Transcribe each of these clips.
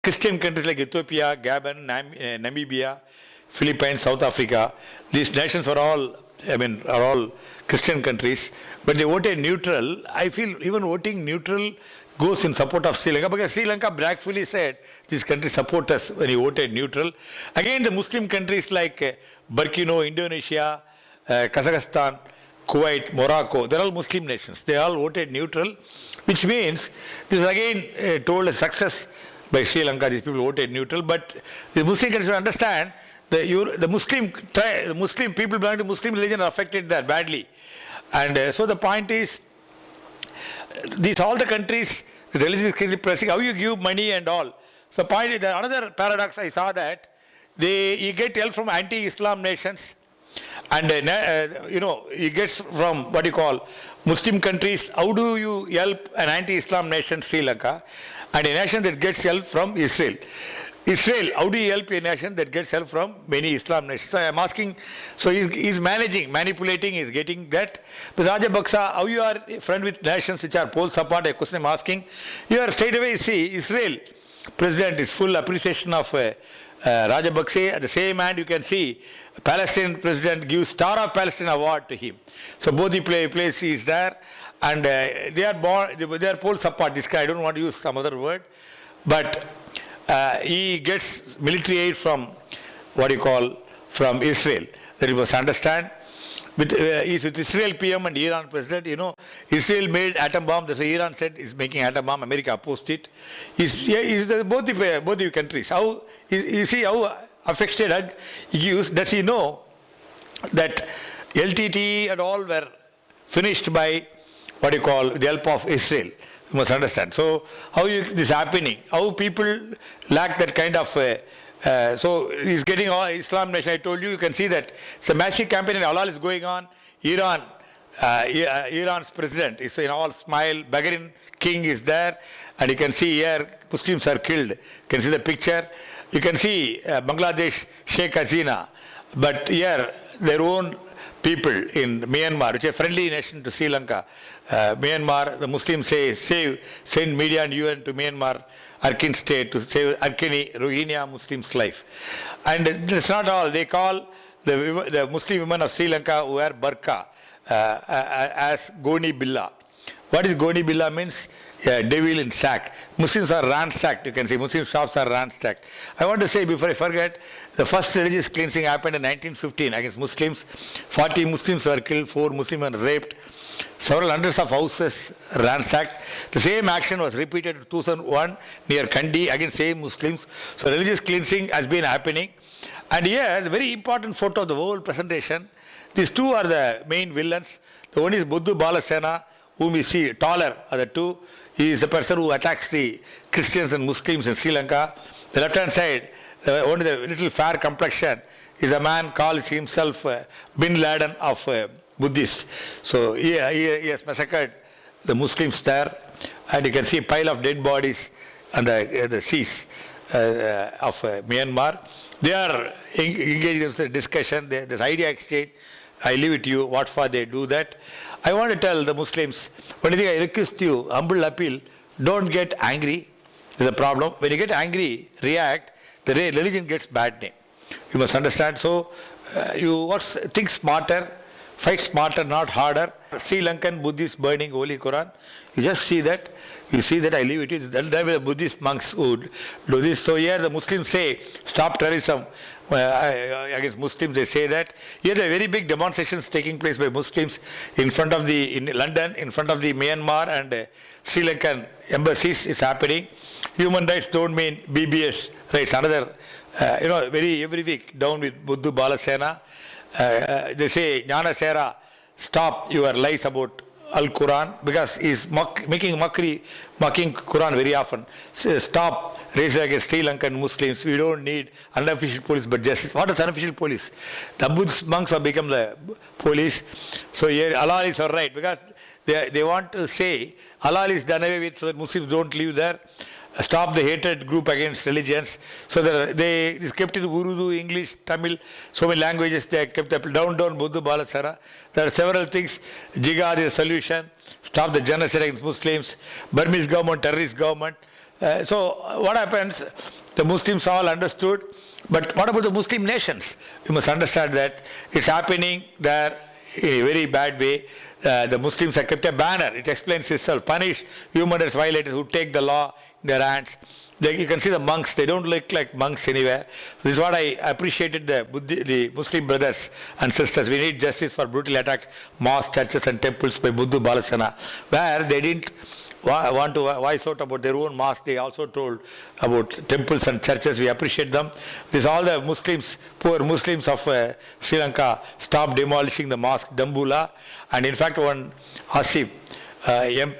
Christian countries like Ethiopia, Gabon, Namibia, Philippines, South Africa, these nations are all Christian countries, but they voted neutral. I feel even voting neutral goes in support of Sri Lanka, because Sri Lanka bragfully said these countries support us when he voted neutral. Again, the Muslim countries like Burkina, Indonesia, Kazakhstan, Kuwait, Morocco, they're all Muslim nations. They all voted neutral, which means this is again told a success by Sri Lanka. These people voted neutral, but the Muslim countries should understand the Muslim people belonging to Muslim religion are affected there badly. And so the point is, all the countries, the religious countries pressing, how you give money and all. So the point is that another paradox I saw that you get help from anti-Islam nations, and he gets from what you call Muslim countries. How do you help an anti-Islam nation, Sri Lanka, and a nation that gets help from Israel? Israel, how do you help a nation that gets help from many Islam nations? So I am asking, so he's manipulating, he's getting that. But Rajapaksa, how you are a friend with nations which are poll support, a question I'm asking. You are straight away see Israel president is full appreciation of Rajapaksa. At the same hand, you can see Palestinian president gives Star of Palestine award to him. So both the place is there, and they are poll support. This guy, I don't want to use some other word, but he gets military aid from from Israel. That you must understand. He's with Israel PM and Iran president. Israel made atom bomb. That's why Iran said is making atom bomb. America opposed it. Both the countries. How you see how affected he gives? Does he know that LTT and all were finished by the help of Israel? You must understand. So how this happening? How people lack that kind of. So he's getting all Islam nation. I told you, you can see that it's a massive campaign in Halal is going on. Iran's president is in all smile. Bahrain king is there, and you can see here Muslims are killed. You can see the picture. You can see Bangladesh Sheikh Hasina, but here their own people in Myanmar, which is a friendly nation to Sri Lanka. Myanmar, the Muslims send media and UN to Myanmar, Rakhine state, to save Rakhine Rohingya Muslims' life. And that's not all. They call the Muslim women of Sri Lanka who wear burqa as Goni Billa. What is Goni Billa means? Devil in sack. Muslims are ransacked, you can see. Muslim shops are ransacked. I want to say before I forget, the first religious cleansing happened in 1915 against Muslims. 40 Muslims were killed, 4 Muslims were raped, several hundreds of houses ransacked. The same action was repeated in 2001 near Kandi against same Muslims. So religious cleansing has been happening. And here, the very important photo of the whole presentation, these two are the main villains. The one is Buddhu Balasena, whom you see taller are the two. He is the person who attacks the Christians and Muslims in Sri Lanka. The left hand side, only the little fair complexion, is a man calls himself Bin Laden of Buddhists. So he has massacred the Muslims there, and you can see a pile of dead bodies on the seas of Myanmar. They are engaged in a discussion, this idea exchange. I leave it to you what for they do that. I want to tell the Muslims, one thing I request you, humble appeal, don't get angry. There's a problem. When you get angry, react, the religion gets bad name. You must understand. So think smarter, fight smarter, not harder. Sri Lankan Buddhists burning Holy Quran. You just see that. You see that, I leave it to you. That way the Buddhist monks would do this. So here the Muslims say, stop terrorism. Against Muslims, they say that. Here there are very big demonstrations taking place by Muslims in London, in front of the Myanmar and Sri Lankan embassies. It's happening. Human rights don't mean BBS rights. Another, every week down with Buddhu Balasena. They say, Jnana Sera, stop your lies about Al-Quran, because he's mocking Quran very often. So stop raising against Sri Lankan Muslims. We don't need unofficial police but justice. What is unofficial police? The Buddhist monks have become the police. So here Allah is all right, because they want to say Allah is done away with so that Muslims don't live there. Stop the hatred group against religions. So they kept it Urdu, English, Tamil, so many languages they kept up. Down, Buddha Balasara. There are several things. Jihad is a solution. Stop the genocide against Muslims. Burmese government, terrorist government. So what happens? the Muslims all understood. But what about the Muslim nations? You must understand that it's happening there in a very bad way. The Muslims have kept a banner. It explains itself. Punish human rights violators who take the law in their hands. You can see the monks. They don't look like monks anywhere. This is what I appreciated the Muslim brothers and sisters. We need justice for brutally attacked mosques, churches and temples by Buddha Balasana, where they didn't want to voice out about their own mosque. They also told about temples and churches. We appreciate them. This all the Muslims, poor Muslims of Sri Lanka, stopped demolishing the mosque Dambula. And in fact, one Asif,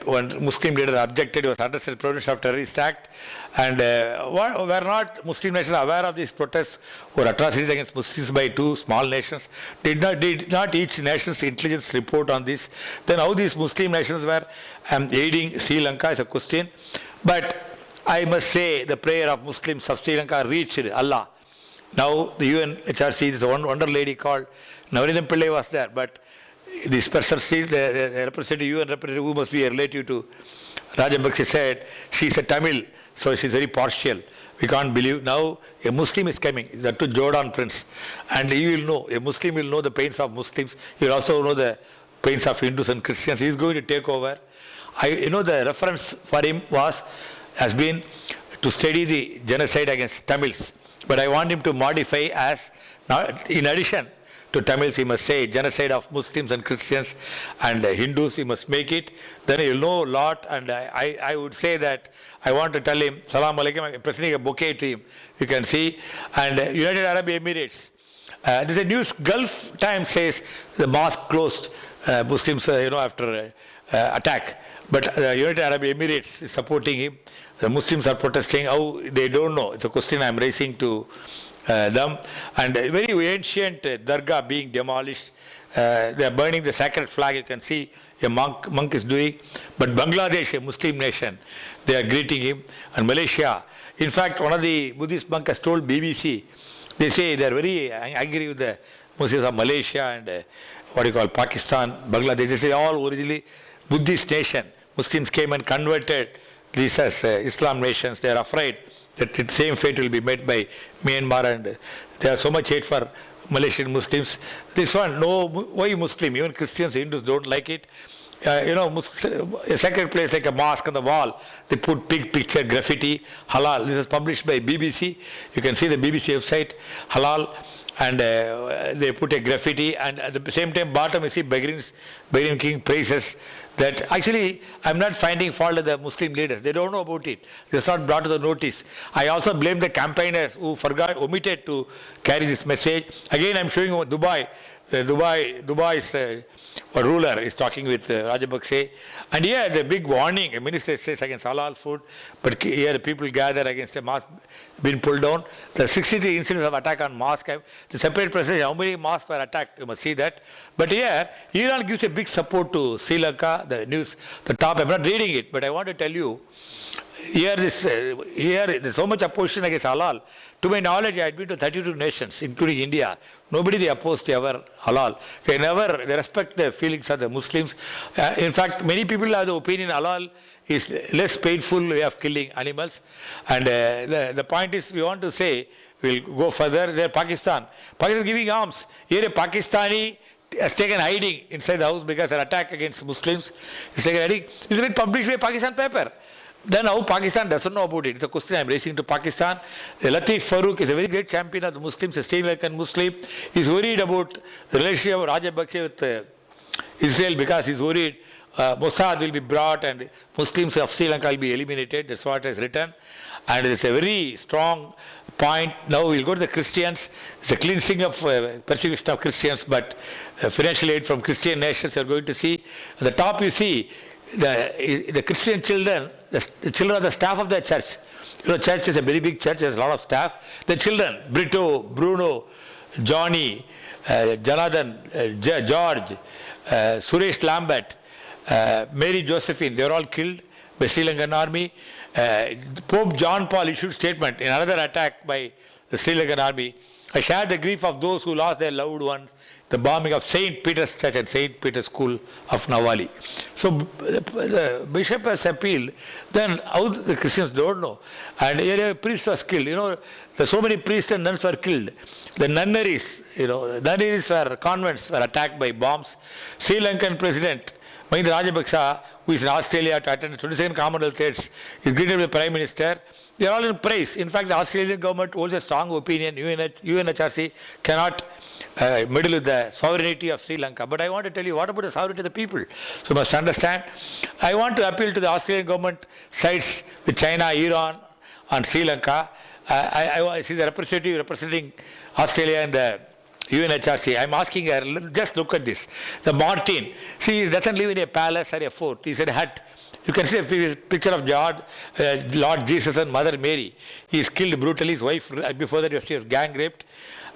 one Muslim leader objected. He was under the Provision of Terrorist Act, and were not Muslim nations aware of these protests or atrocities against Muslims by two small nations? Did not each nation's intelligence report on this? Then how these Muslim nations were aiding Sri Lanka is a question. But I must say the prayer of Muslims of Sri Lanka reached Allah. Now the UNHRC, this one wonder lady called Navarinam Pillai was there, but this person, the representative, UN representative, who must be a relative to Rajapaksa, said she's a Tamil, so she's very partial. We can't believe. Now a Muslim is coming, that to Jordan Prince, and he will know, a Muslim will know the pains of Muslims. He will also know the pains of Hindus and Christians. He is going to take over. The reference for him has been to study the genocide against Tamils. But I want him to modify as, in addition to Tamils, he must say genocide of Muslims and Christians and Hindus, he must make it. Then he will know a lot. And I would say that I want to tell him, Salam Alaikum, I'm presenting a bouquet to him. You can see. And United Arab Emirates. There's a news, Gulf Times says the mosque closed, Muslims, after attack. But United Arab Emirates is supporting him. The Muslims are protesting. How they don't know. It's a question I'm raising to them. And a very ancient dargah being demolished. They are burning the sacred flag. You can see a monk is doing. But Bangladesh, a Muslim nation, they are greeting him. And Malaysia. In fact, one of the Buddhist monks has told BBC, they say they are very angry with the Muslims of Malaysia and Pakistan, Bangladesh. They say all originally Buddhist nation. Muslims came and converted these as Islam nations. They are afraid that the same fate will be met by Myanmar, and they have so much hate for Malaysian Muslims. This one, no, why Muslim? Even Christians, Hindus don't like it. A sacred place like a mosque on the wall, they put big picture graffiti, halal. This is published by BBC. You can see the BBC website, halal. And they put a graffiti, and at the same time, bottom you see Bahrain King praises that. Actually, I'm not finding fault of the Muslim leaders. They don't know about it. It's not brought to the notice. I also blame the campaigners who omitted to carry this message. Again, I'm showing Dubai. Dubai's ruler is talking with Rajapaksa, and here the big warning. A minister says against halal food, but here the people gather against a mosque being pulled down. The 63 incidents of attack on mosque. The separate percentage how many mosques were attacked. You must see that. But here Iran gives a big support to Sri Lanka. The news, the top. I'm not reading it, but I want to tell you. Here there's so much opposition against halal. To my knowledge, I had been to 32 nations, including India. Nobody they opposed ever halal. They respect the feelings of the Muslims. In fact, many people have the opinion halal is less painful way of killing animals. And the point is, we want to say, we'll go further. There, Pakistan is giving arms. Here, a Pakistani has taken hiding inside the house because an attack against Muslims is taken hiding. It's been published by Pakistan paper. Then how Pakistan doesn't know about it? It's a question I'm raising to Pakistan. Latif Farooq is a very great champion of the Muslims, a Sri Lankan Muslim. He's worried about the relationship of Rajapaksa with Israel because he's worried Mossad will be brought and Muslims of Sri Lanka will be eliminated. That's what is written. And it's a very strong point. Now we'll go to the Christians. It's a cleansing of persecution of Christians, but financial aid from Christian nations you're going to see. At the top you see the Christian children, the children of the staff of the church. Church is a very big church, there's a lot of staff. The children, Brito, Bruno, Johnny, Jonathan, George, Suresh Lambert, Mary Josephine, they were all killed by Sri Lankan army. Pope John Paul issued statement in another attack by the Sri Lankan army. I share the grief of those who lost their loved ones the bombing of St. Peter's Church and St. Peter's School of Nawali. So the bishop has appealed. Then how the Christians don't know. And here a priest was killed. There's so many priests and nuns were killed. The nunneries, nunneries were convents were attacked by bombs. Sri Lankan president Mahinda Rajapaksa, who is in Australia to attend the 22nd Commonwealth States, is greeted by the Prime Minister. They are all in praise. In fact, the Australian government holds a strong opinion. UNHRC cannot meddle with the sovereignty of Sri Lanka. But I want to tell you, what about the sovereignty of the people? So you must understand. I want to appeal to the Australian government sides with China, Iran, and Sri Lanka. I see the representative representing Australia in the UNHRC. I'm asking her, just look at this. The Martin, see, he doesn't live in a palace or a fort. He's in a hut. You can see a picture of Lord Jesus and Mother Mary. He is killed brutally. His wife, before that, she was gang raped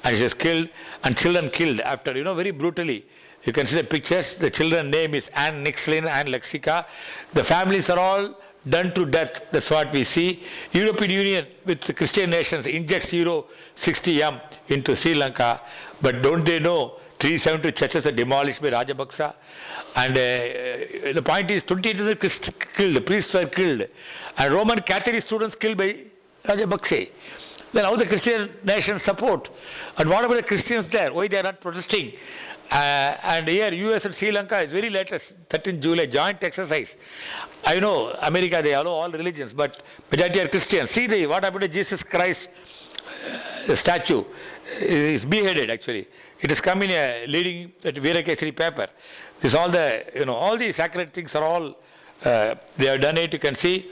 and she was killed, and children killed after, very brutally. You can see the pictures. The children's name is Anne Nixlin and Lexica. The families are all done to death. That's what we see. European Union with the Christian nations injects euro 60M into Sri Lanka, but don't they know 372 churches are demolished by Rajapaksa? And the point is 22 killed, priests were killed, and Roman Catholic students killed by Rajapaksa. Then how the Christian nations support? And what about the Christians there? Why they are not protesting? And here US and Sri Lanka is very latest, 13 July, joint exercise. I know America, they allow all religions, but majority are Christians. See what happened to Jesus Christ statue. Is beheaded actually. It has come in a leading Veerakesari paper. This all all these sacred things are all, they have done it, you can see.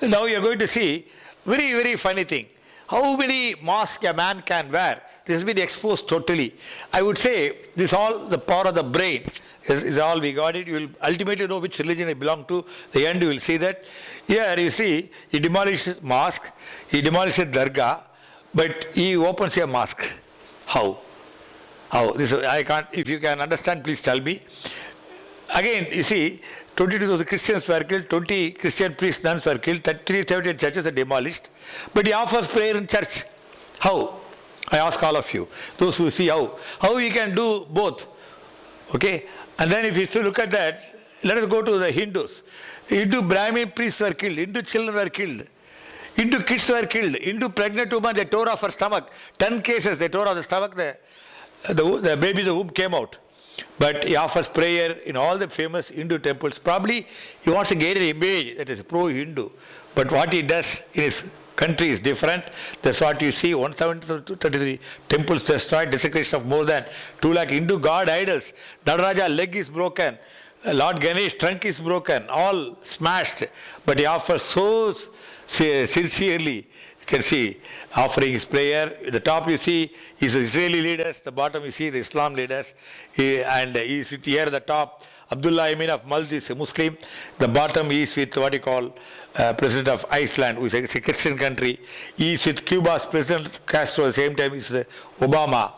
Now you are going to see very, very funny thing. How many masks a man can wear? This has been exposed totally. I would say this all the power of the brain is all we got it. You will ultimately know which religion you belong to. The end you will see that. Here you see, he demolishes mosque, he demolishes dargah, but he opens a mosque. How? This I can't. If you can understand, please tell me. Again, you see, 22 of the Christians were killed, 20 Christian priests, nuns were killed, 378 churches are demolished. But he offers prayer in church. How? I ask all of you, those who see how. How you can do both. Okay? And then if you still look at that, let us go to the Hindus. Hindu Brahmin priests were killed, Hindu children were killed, Hindu kids were killed, Hindu pregnant woman, they tore off her stomach. 10 cases, they tore off the stomach, the baby, the womb came out. But he offers prayer in all the famous Hindu temples. Probably he wants to gain an image that is pro-Hindu. But what he does in his country is different. That's what you see, 173 temples destroyed, desecration of more than 2 lakh Hindu god idols. Nadaraja leg is broken. Lord Ganesh trunk is broken. All smashed. But he offers so sincerely. You can see offering his prayer. At the top you see is the Israeli leaders. The bottom you see the Islam leaders. And he is with here at the top. Abdullah Amin of Maldives is a Muslim. The bottom he is with what you call President of Iceland, who is a Christian country. He is with Cuba's President Castro at the same time is Obama.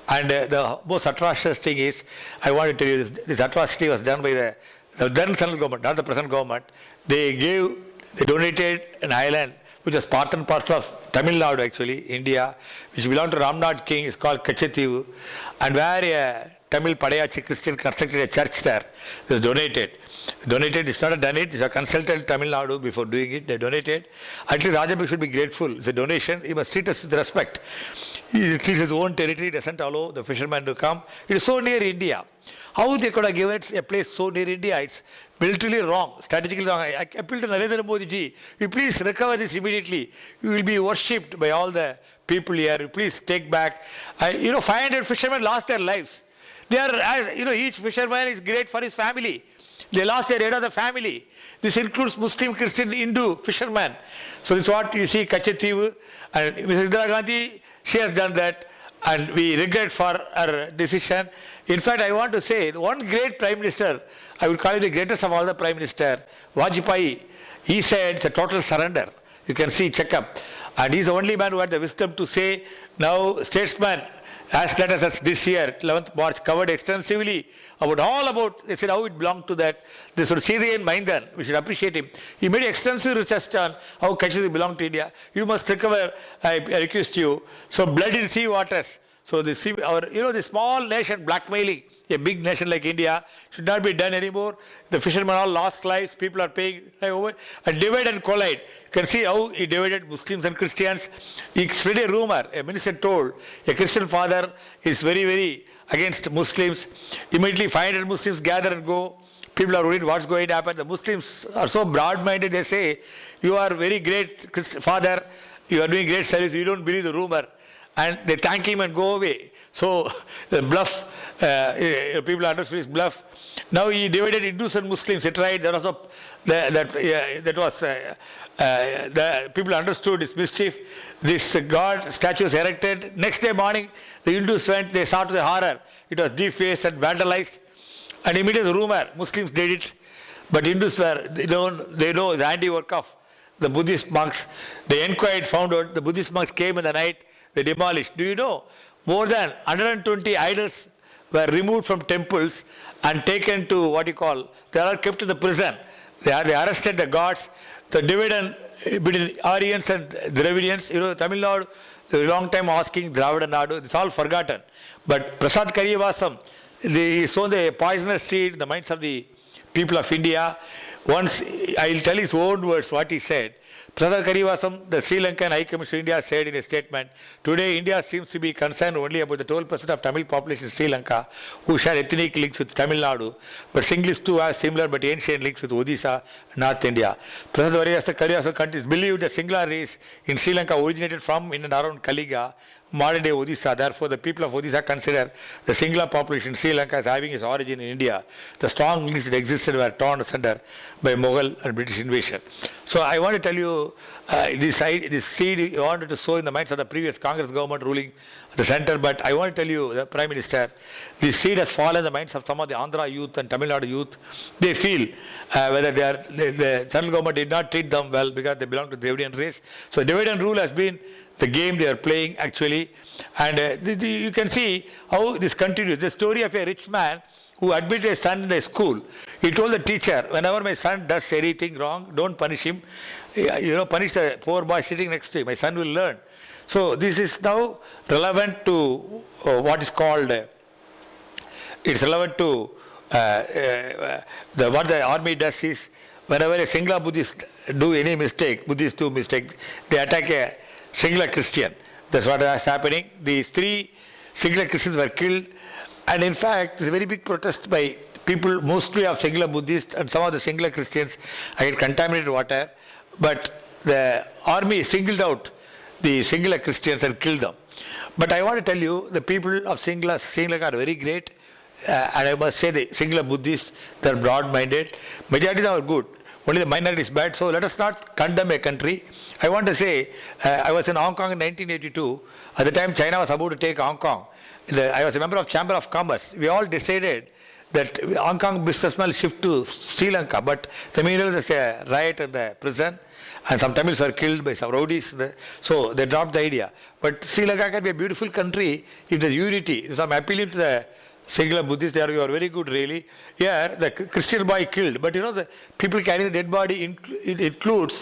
And the most atrocious thing is, I want to tell you this atrocity was done by the then central government, not the present government. They donated an island which was part and parcel of Tamil Nadu actually, India, which belonged to Ramnath King, is called Kachativu, and where a Tamil Padayachi Christian constructed a church there. It was donated. It's not a done it, it's a consulted Tamil Nadu before doing it, they donated. At least Rajapaksa should be grateful. It's a donation, he must treat us with respect. He treats his own territory, doesn't allow the fishermen to come. It is so near India. How they could have given it a place so near India? It's militarily wrong, strategically wrong. I appeal to Narendra Modi ji, you please recover this immediately. You will be worshipped by all the people here. You please take back. 500 fishermen lost their lives. They are, each fisherman is great for his family. They lost their head of the family. This includes Muslim, Christian, Hindu fishermen. So this is what you see, Kachativu. And Mrs. Indira Gandhi, she has done that. And we regret for her decision. In fact, I want to say, one great Prime Minister, I would call him the greatest of all the Prime Minister, Vajpayee, he said it's a total surrender. You can see, check up. And he's the only man who had the wisdom to say, now statesmen, as late as this year, 11th March, covered extensively they said how it belonged to that. This was Syrian Maindan, we should appreciate him. He made extensive research on how Kashmir belonged to India. You must recover, I request you. So blood in sea waters. So the small nation blackmailing a big nation like India should not be done anymore. The fishermen all lost lives. People are paying over and divide and collide. You can see how he divided Muslims and Christians. He spread a rumor. A minister told a Christian father is very, very against Muslims. Immediately 500 Muslims gather and go. People are worried what's going to happen. The Muslims are so broad-minded. They say, you are very great father. You are doing great service. You don't believe the rumor. And they thank him and go away. So the bluff, people understood his bluff. Now he divided Hindus and Muslims. It right. That was the people understood his mischief. This God statue was erected. Next day morning, the Hindus went. They saw to the horror. It was defaced and vandalized. And immediately the rumor, Muslims did it. But Hindus were, they know it's handiwork of the Buddhist monks. They inquired, found out the Buddhist monks came in the night. They demolished. Do you know? More than 120 idols were removed from temples and taken to what you call, they are kept in the prison. They arrested the gods. The division between Aryans and Dravidians, Tamil Nadu, they were a long time asking Dravida Nadu, it's all forgotten. But Prasad Kariyavasam, he sown the poisonous seed in the minds of the people of India. Once, I will tell his own words what he said. Prasad Kariyavasam, the Sri Lankan High Commissioner of India, said in a statement, today India seems to be concerned only about the 12% of Tamil population in Sri Lanka who share ethnic links with Tamil Nadu, but Singlish too has similar but ancient links with Odisha, North India. Prasad Kariyavasam continues, believe that Singla race in Sri Lanka originated from in and around Kaliga, modern day Odisha. Therefore, the people of Odisha consider the Singla population in Sri Lanka as having its origin in India. The strong links that existed were torn asunder by Mughal and British invasion. So, I want to tell you this seed you wanted to sow in the minds of the previous Congress government ruling the center, but I want to tell you, the Prime Minister, this seed has fallen in the minds of some of the Andhra youth and Tamil Nadu youth. They feel whether the central government did not treat them well because they belong to the Dravidian race. So, Dravidian rule has been the game they are playing actually, and you can see how this continues. The story of a rich man who admitted his son in the school. He told the teacher, whenever my son does anything wrong, don't punish him. Punish the poor boy sitting next to him. My son will learn. So this is now relevant to what is called. It's relevant to what the army does is whenever a Singla Buddhist do any mistake, Buddhists do mistake, they attack a Singla Christian. That's what is happening. These 3 Singla Christians were killed, and in fact, there's a very big protest by people, mostly of Singla Buddhists and some of the Singla Christians against contaminated water. But the army singled out the Singla Christians and killed them. But I want to tell you, the people of Sri Lanka are very great, and I must say the Singla Buddhists, they are broad-minded. Majority are good. Only the minority is bad, so let us not condemn a country. I want to say, I was in Hong Kong in 1982. At the time, China was about to take Hong Kong. I was a member of Chamber of Commerce. We all decided that Hong Kong businessmen shift to Sri Lanka, but the meanwhile there's a riot in the prison, and some Tamils were killed by some rowdies, so they dropped the idea. But Sri Lanka can be a beautiful country if there's unity. So I'm appealing to the Singla Buddhists, you are very good really. Here, the Christian boy killed, but the people carrying the dead body include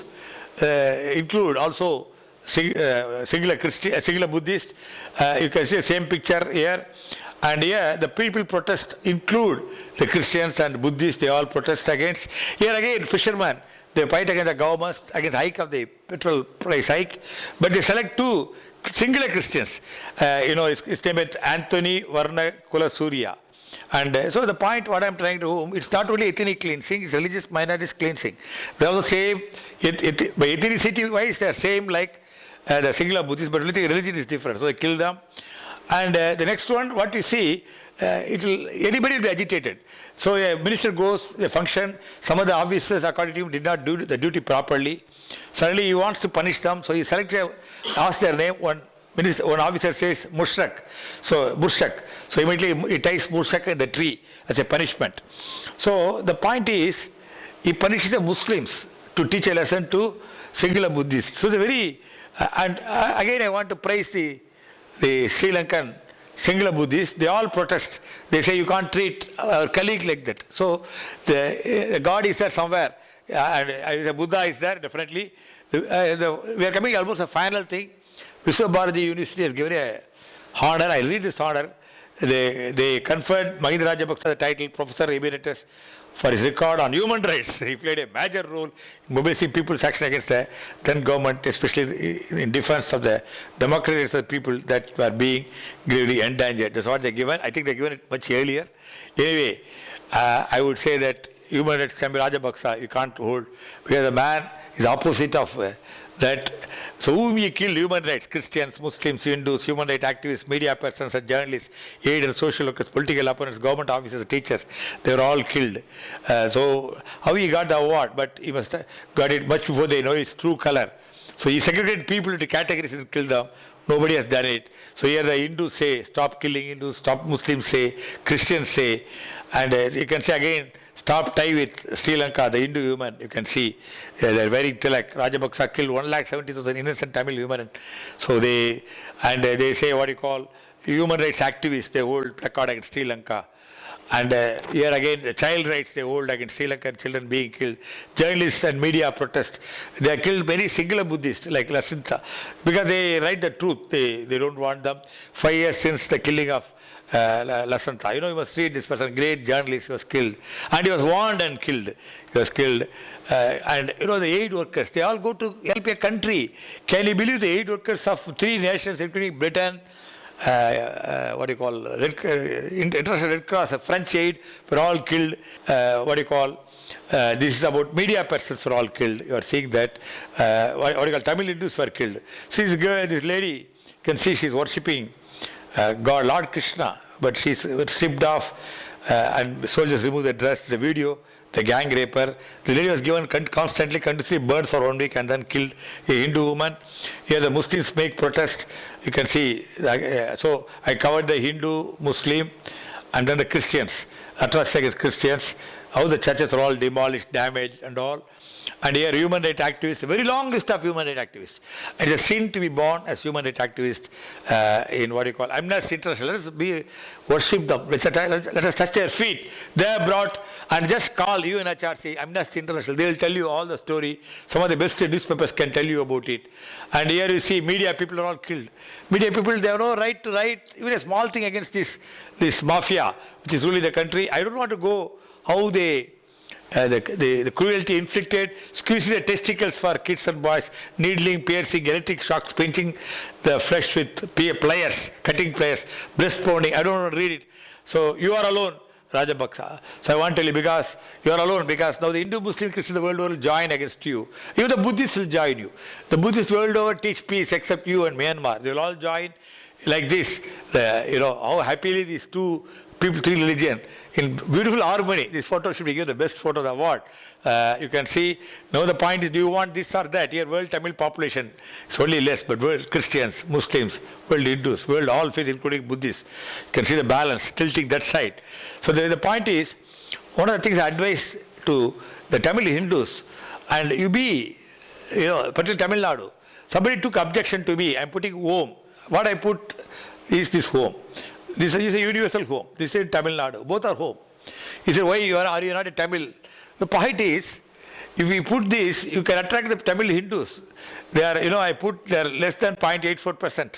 also Singla Buddhist. You can see the same picture here. And here, the people protest include the Christians and Buddhists, they all protest against. Here again, fishermen, they fight against the government, against hike of the petrol price hike, but they select 2 singular Christians. His name is Anthony Varna Kulasurya. And so the point what I am trying to, it's not only ethnic cleansing, it's religious minorities cleansing. They are the same, by ethnicity wise, they are same like the Singla Buddhists, but only the religion is different. So they kill them. And the next one, what you see, anybody will be agitated. So a minister goes, a function, some of the officers according to him did not do the duty properly. Suddenly he wants to punish them, so he asks their name. One officer says Mushrak. So immediately he ties Mushrak in the tree as a punishment. So the point is, he punishes the Muslims to teach a lesson to Singla Buddhists. So the very, and again I want to praise the Sri Lankan Singla Buddhists, they all protest. They say you can't treat our colleague like that. So the God is there somewhere, and the Buddha is there definitely. We are coming almost a final thing. Vishwa Bharati University has given a honor. I read this honor. They conferred Mahinda Rajapaksa the title Professor Emeritus for his record on human rights. He played a major role in mobilizing people's action against the then government, especially in defense of the democracies of the people that were being gravely endangered. That's what they're given. I think they're given it much earlier. Anyway, I would say that human rights champion Rajapaksa, you can't hold, because the man is opposite of that. So whom he killed? Human rights, Christians, Muslims, Hindus, human rights activists, media persons and journalists, aid and social workers, political opponents, government officers, teachers, they were all killed. So how he got the award? But he must have got it much before they know his true color. So he segregated people into categories and killed them. Nobody has done it. So here the Hindus say, stop killing Hindus, stop Muslims say, Christians say, and you can say again, stop tie with Sri Lanka, the Hindu women, you can see they're wearing tilak. Rajapaksa killed 170,000 innocent Tamil women. So they say what you call human rights activists, they hold placard against Sri Lanka. And here again, the child rights they hold against Sri Lankan children being killed. Journalists and media protest. They have killed many singular Buddhists like Lasanta because they write the truth. They don't want them. 5 years since the killing of Lasanta. You must read this person, great journalist, he was killed. And he was warned and killed. He was killed. And the aid workers, they all go to help a country. Can you believe the aid workers of 3 nations, including Britain, International Red Cross, French aid, were all killed. This is about media persons were all killed. You are seeing that. Tamil Hindus were killed. See this lady, you can see she is worshipping God, Lord Krishna, but she is stripped off and soldiers remove the dress. The video, the gang raper. The lady was given constantly continuously burns for 1 week and then killed a Hindu woman. Here the Muslims make protest. You can see. So I covered the Hindu, Muslim, and then the Christians. Atrocities against Christians. How the churches are all demolished, damaged, and all. And here human rights activists, a very long list of human rights activists. It is a sin to be born as human rights activists in Amnesty International. Let us worship them. Let us touch their feet. They are brought, and just call UNHRC, Amnesty International. They will tell you all the story. Some of the best newspapers can tell you about it. And here you see media people are all killed. Media people, they have no right to write even a small thing against this mafia, which is ruling the country. I don't want to go how they the cruelty inflicted, squeezing the testicles for kids and boys, needling, piercing, electric shocks, pinching the flesh with pliers, cutting pliers, breast pounding. I don't want to read it. So you are alone, Rajapaksa. So I want to tell you, because you are alone, because now the Hindu, Muslim, Christian, the world over will join against you. Even the Buddhists will join you. The Buddhists world over teach peace except you and Myanmar. They will all join like this. How happily these two people, 3 religions, in beautiful harmony. This photo should be given the best photo of the award. You can see, now the point is, do you want this or that? Here, world Tamil population is only less, but world Christians, Muslims, world Hindus, world all faith, including Buddhists. You can see the balance tilting that side. So the point is, one of the things I advise to the Tamil Hindus, and particularly Tamil Nadu, somebody took objection to me, I'm putting home. What I put is this home. This is a universal home. This is Tamil Nadu. Both are home. He said, why are you not a Tamil? The point is, if we put this, you can attract the Tamil Hindus. They are, they are less than 0.84%.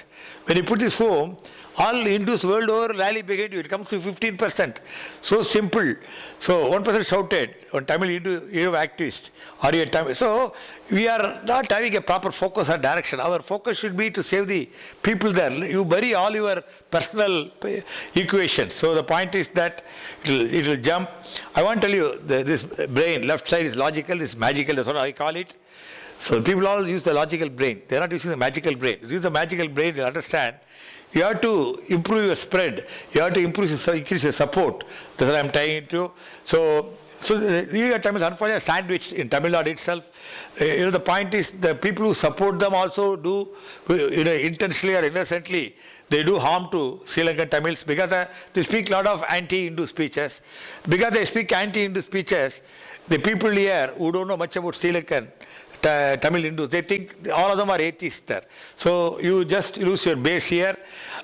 When you put this home, all Hindus world over rally behind you. It comes to 15%. So simple. So one person shouted, one Tamil Hindu activist, are you a Tamil? So we are not having a proper focus or direction. Our focus should be to save the people there. You bury all your personal equations. So the point is that it will jump. I want to tell you, this brain, left side is logical, is magical, that's what I call it. So people all use the logical brain. They are not using the magical brain. Use the magical brain to understand. You have to improve your spread. You have to increase your support. That's what I am trying it to. So the Tamil unfortunately sandwiched in Tamil Nadu itself. The point is the people who support them also do, intentionally or innocently, they do harm to Sri Lankan Tamils because they speak a lot of anti-Hindu speeches. Because they speak anti-Hindu speeches, the people here who don't know much about Sri Lankan Tamil Hindus, they think all of them are atheists there. So you just lose your base here.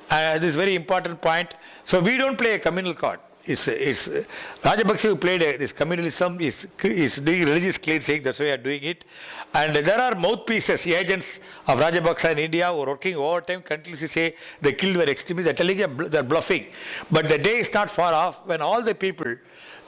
This is a very important point. So we don't play a communal card. Rajapaksa who played this communalism is doing religious cleansing. That's why they are doing it. And there are mouthpieces, agents of Rajapaksa in India who are working overtime, continuously say the killed were extremists. They're telling you they're bluffing. But the day is not far off when all the people,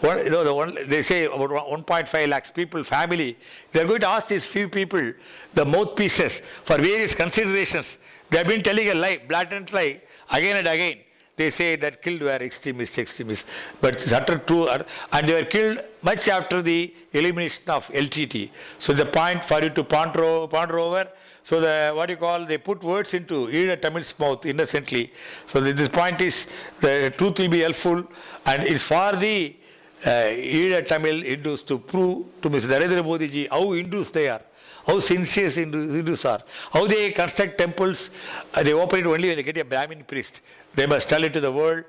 they say about 1.5 lakhs people, family, they're going to ask these few people, the mouthpieces, for various considerations. They have been telling a lie, blatant lie, again and again. They say that killed were extremists. But it's utter true, and they were killed much after the elimination of LTT. So the point for you to ponder over, so they put words into Ida Tamil's mouth innocently. So this point is, the truth will be helpful, and it's for the Ida Tamil Hindus to prove to Mr. Narendra Modi ji how Hindus they are. How sincere Hindus are, how they construct temples, they open it only when they get a Brahmin priest. They must tell it to the world.